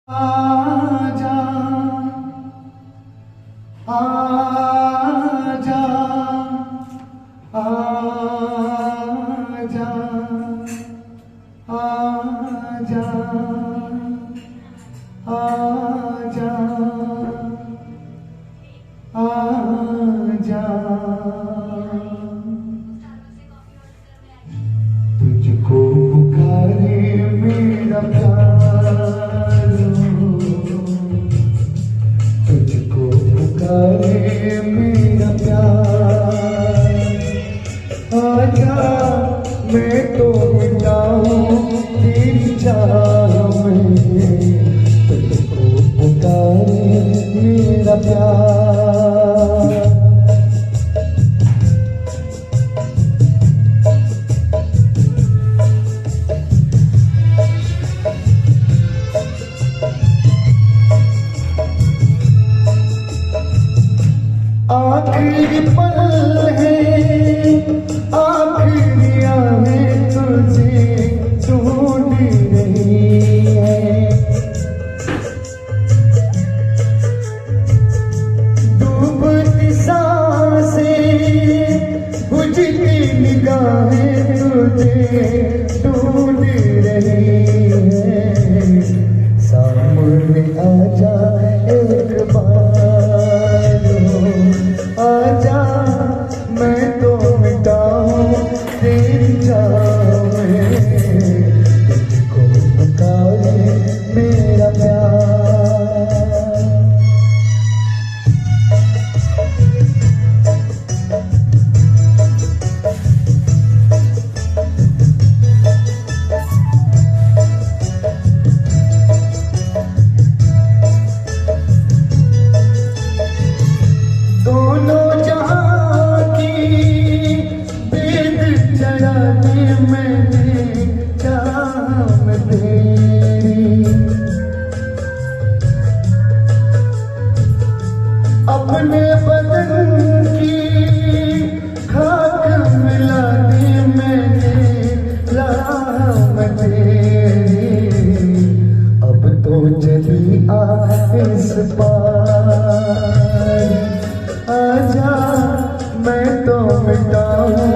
आजा आजा आजा आजा आजा आजा तुझको पुकारे मेरा प्यार, तुझको पुकारे मेरा प्यार। आजा मैं तो मिटाऊं तेरी चाह में, तुझको पुकारे मेरा प्यार। आखिरी पल है, आखिरी आहें तुझे ढूंढ रही है। डूबती सांसें, बुझती निगाहें तुझे ढूंढ रही है। सामने आजा एक बार, आजा मैं तो मिटाऊं तेरी चाह में, तुझको पुकारे मेरा प्यार। दोनों जहां की बेद चढ़ाने मैंने चाह तेरी, अपने बदन की खाक मिलाने मैंने राह तेरी। अब तो चली आ इस पार, आजा मैं तो मिटाऊं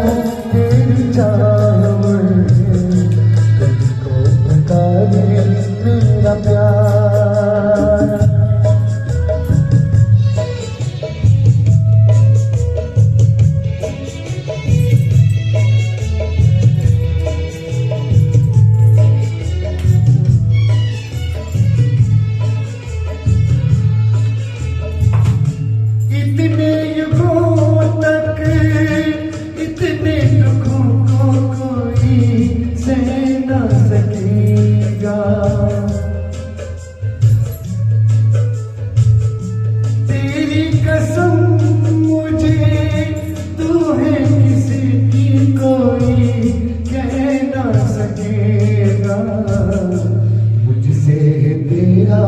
तेरी चाह में, तुझको पुकारे मेरा प्यार। इतने युगों तक इतने दुखों को कोई सह न सकेगा। तेरी कसम मुझे तू है किसी की कोई कह न सकेगा। मुझसे तेरा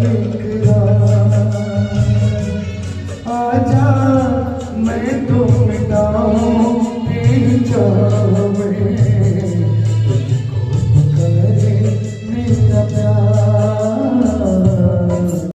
इकरार, आजा मैं तो मिटाऊं तेरी चाह